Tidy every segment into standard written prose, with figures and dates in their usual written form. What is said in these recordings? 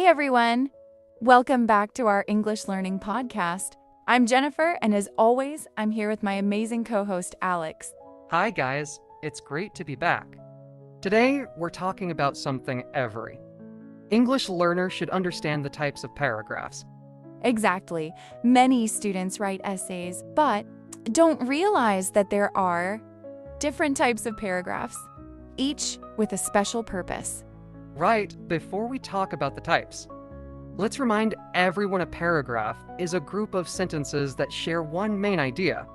everyone! Welcome back to our English Learning Podcast. I'm Jennifer, and as always, I'm here with my amazing co-host, Alex. Hi guys, it's great to be back. Today, we're talking about something every English learner should understand: the types of paragraphs. Exactly. Many students write essays, but don't realize that there are different types of paragraphs, each with a special purpose. Right, before we talk about the types, let's remind everyone a paragraph is a group of sentences that share one main idea.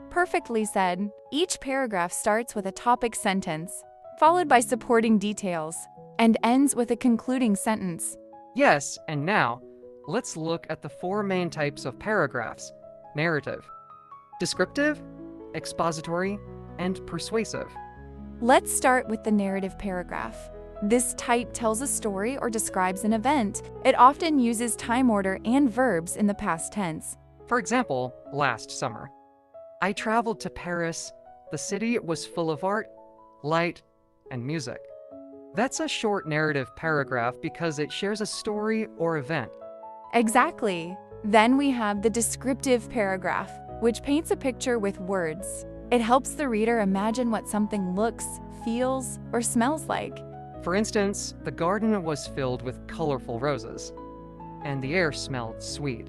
Perfectly said. Each paragraph starts with a topic sentence, followed by supporting details, and ends with a concluding sentence. Yes, and now, let's look at the four main types of paragraphs: narrative, descriptive, expository, and persuasive. Let's start with the narrative paragraph. This type tells a story or describes an event. It often uses time order and verbs in the past tense. For example, last summer, I traveled to Paris. The city was full of art, light, and music. That's a short narrative paragraph because it shares a story or event. Exactly. Then we have the descriptive paragraph, which paints a picture with words. It helps the reader imagine what something looks, feels, or smells like. For instance, the garden was filled with colorful roses, and the air smelled sweet.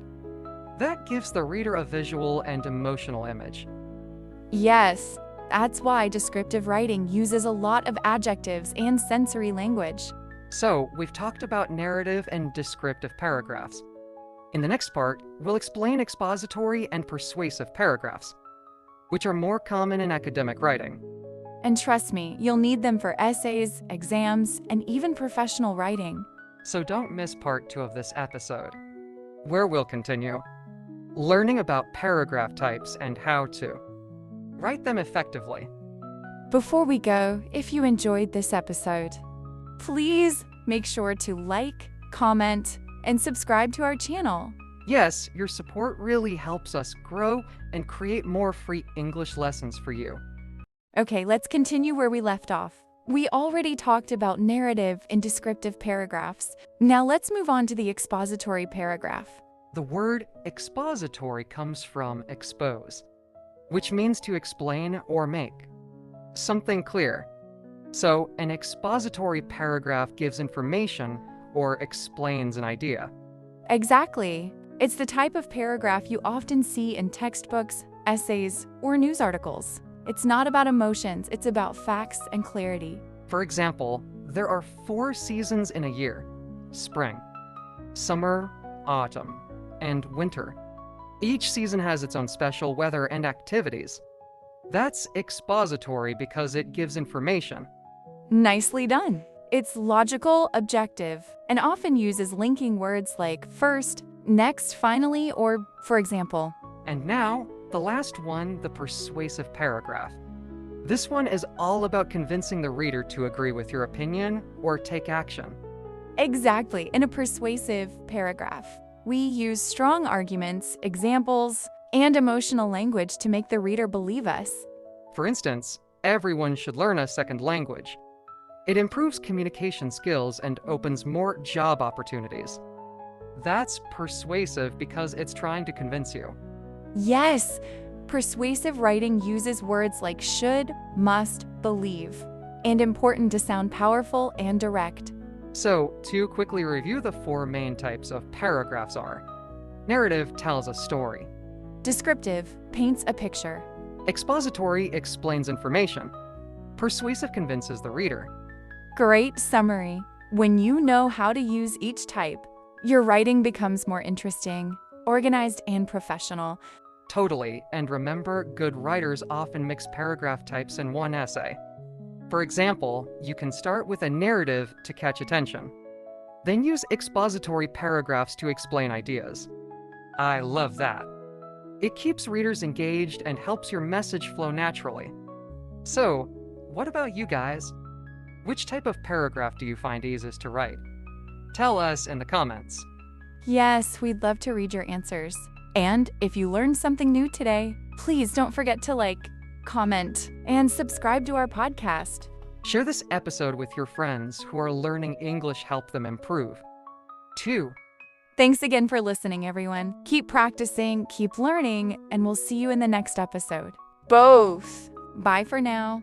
That gives the reader a visual and emotional image. Yes, that's why descriptive writing uses a lot of adjectives and sensory language. So, we've talked about narrative and descriptive paragraphs. In the next part, we'll explain expository and persuasive paragraphs, which are more common in academic writing. And trust me, you'll need them for essays, exams, and even professional writing. So don't miss part 2 of this episode, where we'll continue learning about paragraph types and how to write them effectively. Before we go, if you enjoyed this episode, please make sure to like, comment, and subscribe to our channel. Yes, your support really helps us grow and create more free English lessons for you. Okay, let's continue where we left off. We already talked about narrative and descriptive paragraphs. Now let's move on to the expository paragraph. The word expository comes from expose, which means to explain or make something clear. So, an expository paragraph gives information or explains an idea. Exactly. It's the type of paragraph you often see in textbooks, essays, or news articles. It's not about emotions, it's about facts and clarity. For example, there are 4 seasons in a year: spring, summer, autumn, and winter. Each season has its own special weather and activities. That's expository because it gives information. Nicely done. It's logical, objective, and often uses linking words like first, next, finally, or for example. And now, the last one, the persuasive paragraph. This one is all about convincing the reader to agree with your opinion or take action. Exactly. In a persuasive paragraph, we use strong arguments, examples, and emotional language to make the reader believe us. For instance, everyone should learn a second language. It improves communication skills and opens more job opportunities. That's persuasive because it's trying to convince you. Yes, persuasive writing uses words like should, must, believe, and important to sound powerful and direct. So, to quickly review, the 4 main types of paragraphs are: narrative tells a story, Descriptive paints a picture, expository explains information, persuasive convinces the reader. Great summary. When you know how to use each type, your writing becomes more interesting, organized, and professional. Totally, and remember, good writers often mix paragraph types in one essay. For example, you can start with a narrative to catch attention, then use expository paragraphs to explain ideas. I love that. It keeps readers engaged and helps your message flow naturally. So, what about you guys? Which type of paragraph do you find easiest to write? Tell us in the comments. Yes, we'd love to read your answers. And if you learned something new today, please don't forget to like, comment, and subscribe to our podcast. Share this episode with your friends who are learning English. Help them improve. 2. Thanks again for listening, everyone. Keep practicing, keep learning, and we'll see you in the next episode. Both. Bye for now.